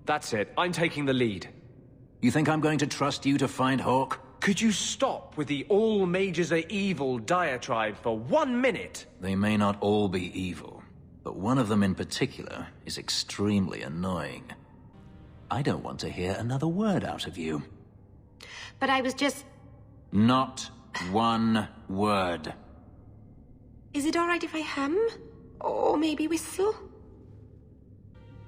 That's it. I'm taking the lead. You think I'm going to trust you to find Hawk? Could you stop with the all mages are evil diatribe for 1 minute? They may not all be evil, but one of them in particular is extremely annoying. I don't want to hear another word out of you. But I was just... Not one word. Is it alright if I hum? Or maybe whistle?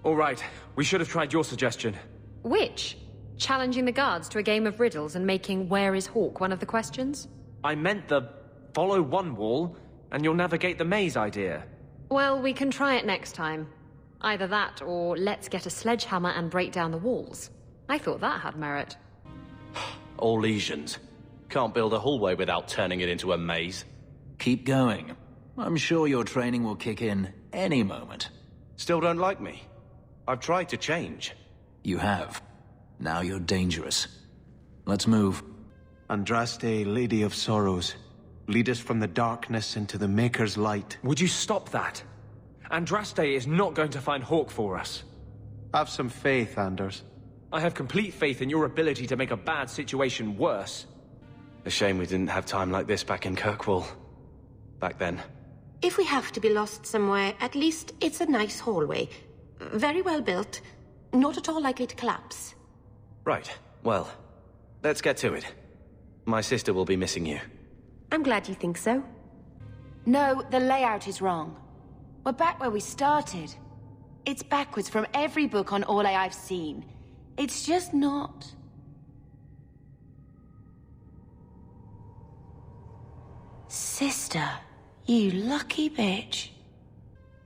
All right, we should have tried your suggestion. Which? Challenging the guards to a game of riddles and making "Where is Hawk" one of the questions? I meant the follow one wall, and you'll navigate the maze idea. Well, we can try it next time. Either that, or let's get a sledgehammer and break down the walls. I thought that had merit. All lesions. Can't build a hallway without turning it into a maze. Keep going. I'm sure your training will kick in any moment. Still don't like me? I've tried to change. You have. Now you're dangerous. Let's move. Andraste, Lady of Sorrows, lead us from the darkness into the Maker's light. Would you stop that? Andraste is not going to find Hawk for us. Have some faith, Anders. I have complete faith in your ability to make a bad situation worse. A shame we didn't have time like this back in Kirkwall. Back then. If we have to be lost somewhere, at least it's a nice hallway. Very well built. Not at all likely to collapse. Right. Well, let's get to it. My sister will be missing you. I'm glad you think so. No, the layout is wrong. We're back where we started. It's backwards from every book on All I've seen. It's just not... Sister, you lucky bitch.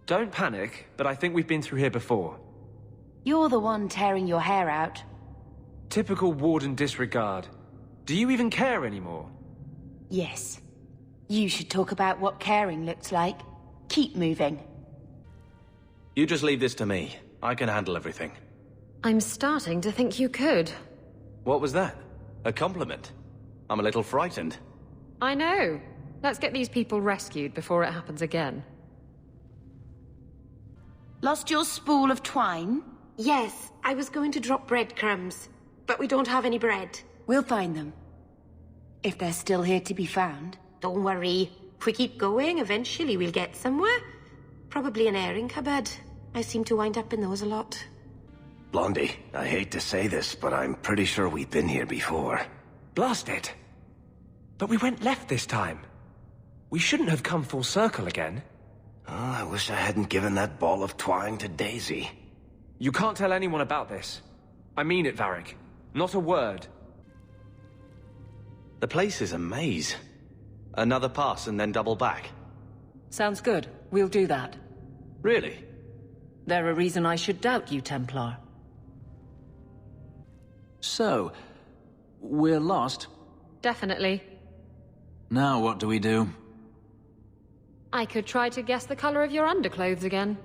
Don't panic, but I think we've been through here before. You're the one tearing your hair out. Typical warden disregard. Do you even care anymore? Yes. You should talk about what caring looks like. Keep moving. You just leave this to me. I can handle everything. I'm starting to think you could. What was that? A compliment? I'm a little frightened. I know. Let's get these people rescued before it happens again. Lost your spool of twine? Yes, I was going to drop breadcrumbs, but we don't have any bread. We'll find them. If they're still here to be found. Don't worry. If we keep going, eventually we'll get somewhere. Probably an airing cupboard. I seem to wind up in those a lot. Blondie, I hate to say this, but I'm pretty sure we've been here before. Blast it! But we went left this time. We shouldn't have come full circle again. Oh, I wish I hadn't given that ball of twine to Daisy. You can't tell anyone about this. I mean it, Varric. Not a word. The place is a maze. Another pass and then double back. Sounds good. We'll do that. Really? There a reason I should doubt you, Templar? So, we're lost. Definitely. Now what do we do? I could try to guess the color of your underclothes again.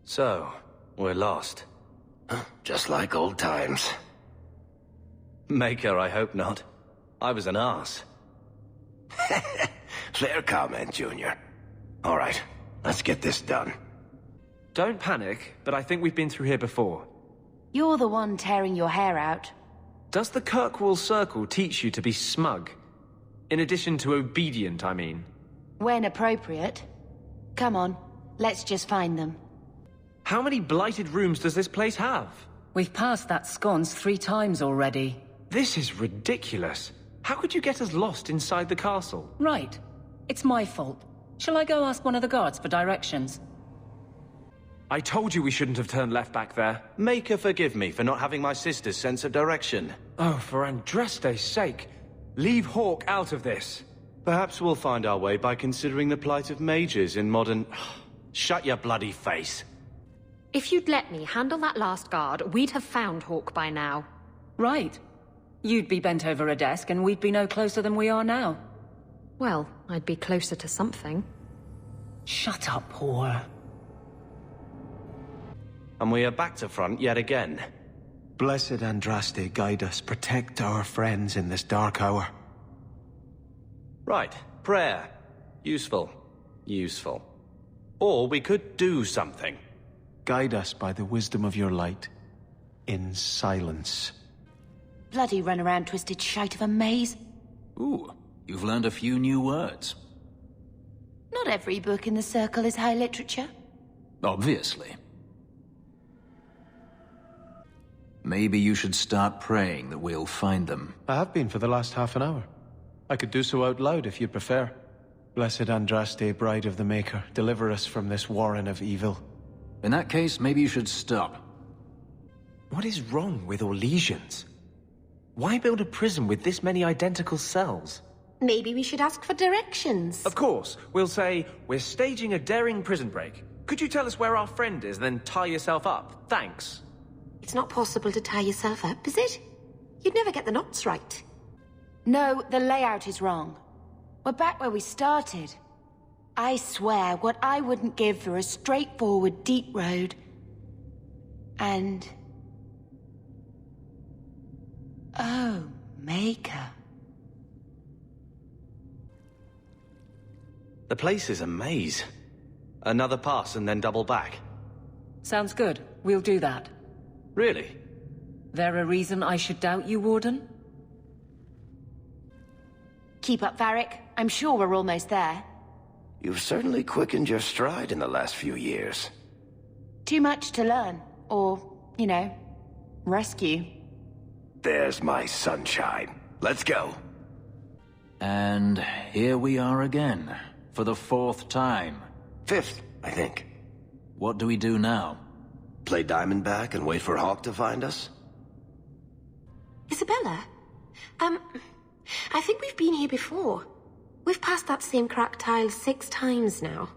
So, we're lost. Just like old times. Maker, I hope not. I was an arse. Fair comment, Junior. All right, let's get this done. Don't panic, but I think we've been through here before. You're the one tearing your hair out. Does the Kirkwall Circle teach you to be smug? In addition to obedient, I mean. When appropriate. Come on, let's just find them. How many blighted rooms does this place have? We've passed that sconce 3 times already. This is ridiculous. How could you get us lost inside the castle? Right. It's my fault. Shall I go ask one of the guards for directions? I told you we shouldn't have turned left back there. Maker, forgive me for not having my sister's sense of direction. Oh, for Andraste's sake. Leave Hawk out of this. Perhaps we'll find our way by considering the plight of mages in modern... Shut your bloody face. If you'd let me handle that last guard, we'd have found Hawk by now. Right. You'd be bent over a desk and we'd be no closer than we are now. Well, I'd be closer to something. Shut up, whore. And we are back to front yet again. Blessed Andraste, guide us, protect our friends in this dark hour. Right. Prayer. Useful. Useful. Or we could do something. Guide us by the wisdom of your light. In silence. Bloody run around twisted shite of a maze. Ooh, you've learned a few new words. Not every book in the Circle is high literature. Obviously. Maybe you should start praying that we'll find them. I have been for the last half an hour. I could do so out loud if you'd prefer. Blessed Andraste, Bride of the Maker, deliver us from this warren of evil. In that case, maybe you should stop. What is wrong with Orlesians? Why build a prison with this many identical cells? Maybe we should ask for directions. Of course. We'll say, we're staging a daring prison break. Could you tell us where our friend is, then tie yourself up? Thanks. It's not possible to tie yourself up, is it? You'd never get the knots right. No, the layout is wrong. We're back where we started. I swear, what I wouldn't give for a straightforward, deep road. And... oh, Maker. The place is a maze. Another pass and then double back. Sounds good. We'll do that. Really? There a reason I should doubt you, Warden? Keep up, Varric. I'm sure we're almost there. You've certainly quickened your stride in the last few years. Too much to learn. Or, you know, rescue. There's my sunshine. Let's go. And here we are again, for the 4th time. 5th, I think. What do we do now? Play Diamondback and wait for Hawk to find us? Isabella? I think we've been here before. We've passed that same cracked tile 6 times now.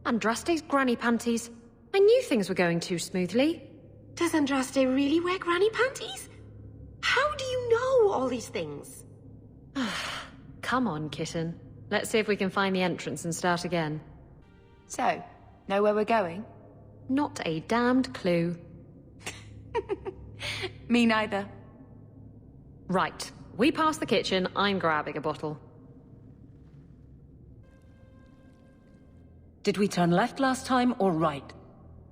Andraste's granny panties. I knew things were going too smoothly. Does Andraste really wear granny panties? How do you know all these things? Come on, kitten. Let's see if we can find the entrance and start again. So, know where we're going? Not a damned clue. Me neither. Right. We pass the kitchen, I'm grabbing a bottle. Did we turn left last time or right?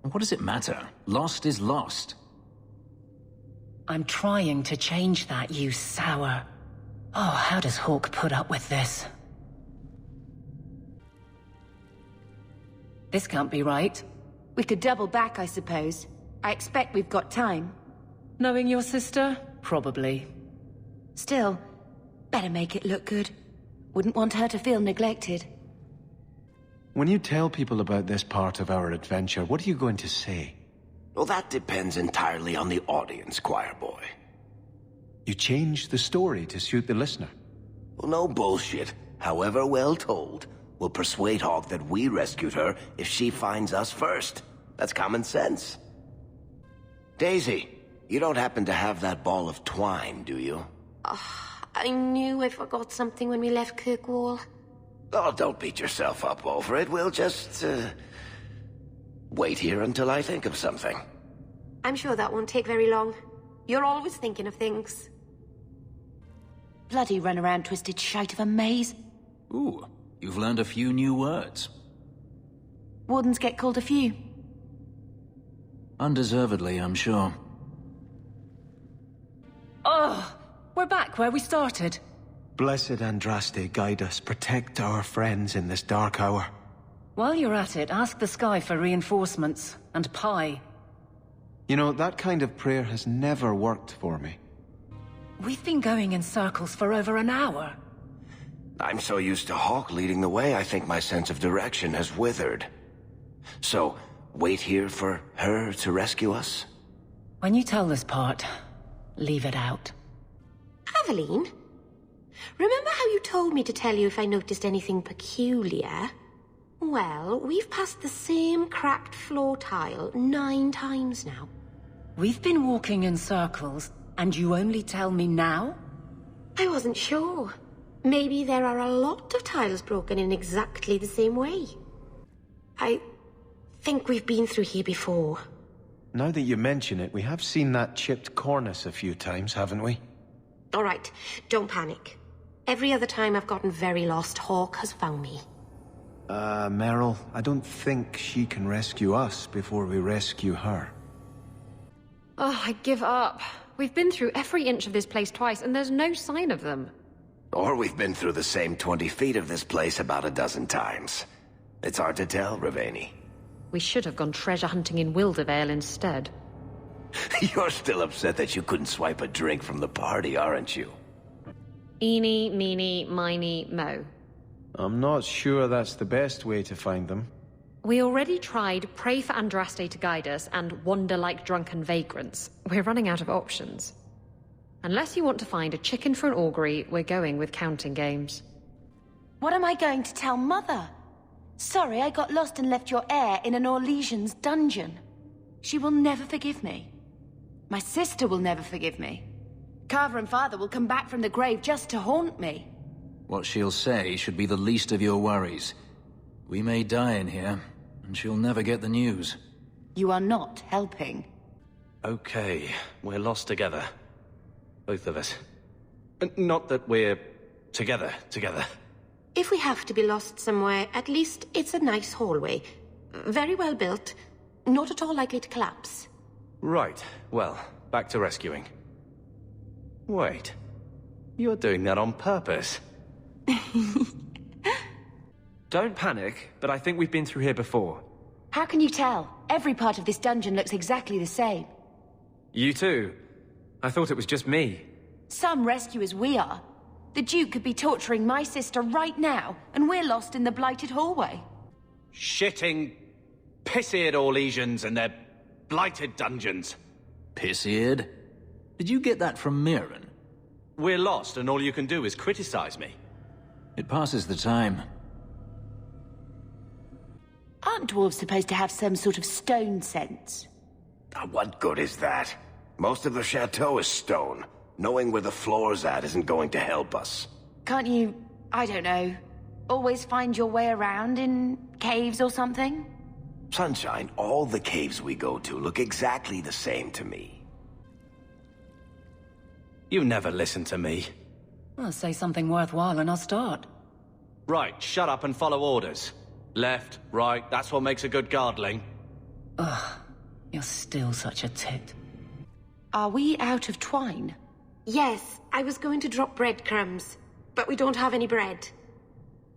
What does it matter? Lost is lost. I'm trying to change that, you sour. Oh, how does Hawk put up with this? This can't be right. We could double back, I suppose. I expect we've got time. Knowing your sister? Probably. Still, better make it look good. Wouldn't want her to feel neglected. When you tell people about this part of our adventure, what are you going to say? Well, that depends entirely on the audience, choir boy. You change the story to suit the listener. Well, no bullshit. However well told, we'll persuade Hawk that we rescued her if she finds us first. That's common sense. Daisy, you don't happen to have that ball of twine, do you? I knew I forgot something when we left Kirkwall. Oh, don't beat yourself up over it. We'll just, wait here until I think of something. I'm sure that won't take very long. You're always thinking of things. Bloody run around twisted shite of a maze. Ooh, you've learned a few new words. Wardens get called a few. Undeservedly, I'm sure. Oh, we're back where we started. Blessed Andraste, guide us, protect our friends in this dark hour. While you're at it, ask the sky for reinforcements, and pie. You know, that kind of prayer has never worked for me. We've been going in circles for over an hour. I'm so used to Hawk leading the way, I think my sense of direction has withered. So, wait here for her to rescue us? When you tell this part, leave it out. Aveline? Remember how you told me to tell you if I noticed anything peculiar? Well, we've passed the same cracked floor tile 9 times now. We've been walking in circles, and you only tell me now? I wasn't sure. Maybe there are a lot of tiles broken in exactly the same way. I think we've been through here before. Now that you mention it, we have seen that chipped cornice a few times, haven't we? All right, don't panic. Every other time I've gotten very lost, Hawk has found me. Meryl, I don't think she can rescue us before we rescue her. Oh, I give up. We've been through every inch of this place twice, and there's no sign of them. Or we've been through the same 20 feet of this place about a dozen times. It's hard to tell, Ravani. We should have gone treasure hunting in Wildervale instead. You're still upset that you couldn't swipe a drink from the party, aren't you? Eeny, meeny, miny, mo. I'm not sure that's the best way to find them. We already tried pray for Andraste to guide us and wander like drunken vagrants. We're running out of options. Unless you want to find a chicken for an augury, we're going with counting games. What am I going to tell Mother? Sorry, I got lost and left your heir in an Orlesian's dungeon. She will never forgive me. My sister will never forgive me. Carver and Father will come back from the grave just to haunt me. What she'll say should be the least of your worries. We may die in here, and she'll never get the news. You are not helping. Okay, we're lost together. Both of us. Not that we're together. If we have to be lost somewhere, at least it's a nice hallway. Very well built, not at all likely to collapse. Right, well, back to rescuing. Wait, you're doing that on purpose. Don't panic, but I think we've been through here before. How can you tell? Every part of this dungeon looks exactly the same. You too? I thought it was just me. Some rescuers we are. The Duke could be torturing my sister right now, and we're lost in the blighted hallway. Shitting, piss-eared Orlesians and their blighted dungeons. Piss-eared? Did you get that from Mirren? We're lost, and all you can do is criticize me. It passes the time. Aren't dwarves supposed to have some sort of stone sense? What good is that? Most of the chateau is stone. Knowing where the floor's at isn't going to help us. Can't you, I don't know, always find your way around in caves or something? Sunshine, all the caves we go to look exactly the same to me. You never listen to me. Well, say something worthwhile and I'll start. Right, shut up and follow orders. Left, right, that's what makes a good guardling. Ugh, you're still such a tit. Are we out of twine? Yes, I was going to drop breadcrumbs, but we don't have any bread.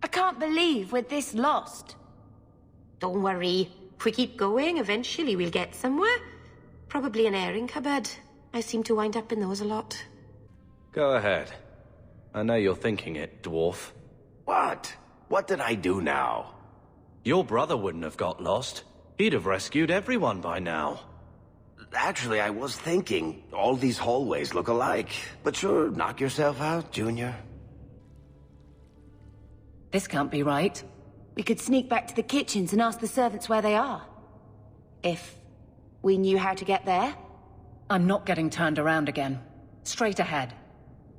I can't believe we're this lost. Don't worry. If we keep going, eventually we'll get somewhere. Probably an airing cupboard. I seem to wind up in those a lot. Go ahead. I know you're thinking it, dwarf. What? What did I do now? Your brother wouldn't have got lost. He'd have rescued everyone by now. Actually, I was thinking, all these hallways look alike. But sure, knock yourself out, Junior. This can't be right. We could sneak back to the kitchens and ask the servants where they are. If we knew how to get there. I'm not getting turned around again. Straight ahead.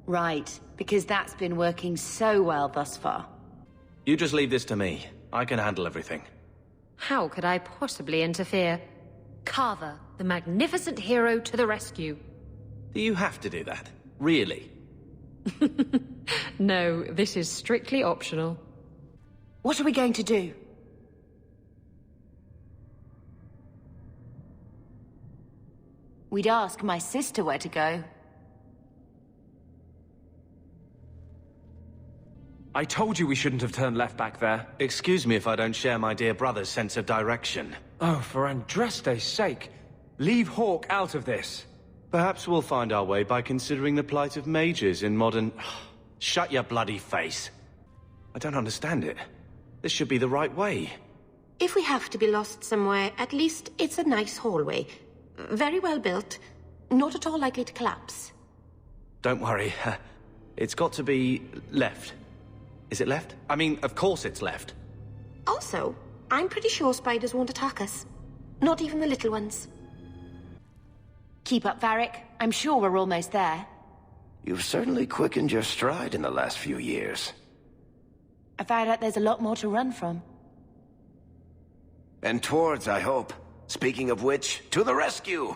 Right, because that's been working so well thus far. You just leave this to me. I can handle everything. How could I possibly interfere? Carver, the magnificent hero, to the rescue. Do you have to do that? Really? No, this is strictly optional. What are we going to do? We'd ask my sister where to go. I told you we shouldn't have turned left back there. Excuse me if I don't share my dear brother's sense of direction. Oh, for Andraste's sake. Leave Hawk out of this. Perhaps we'll find our way by considering the plight of mages in modern... Shut your bloody face. I don't understand it. This should be the right way. If we have to be lost somewhere, at least it's a nice hallway. Very well built, not at all likely to collapse. Don't worry. It's got to be left. Is it left? I mean, of course it's left. Also, I'm pretty sure spiders won't attack us. Not even the little ones. Keep up, Varric. I'm sure we're almost there. You've certainly quickened your stride in the last few years. I found out there's a lot more to run from. And towards, I hope. Speaking of which, to the rescue!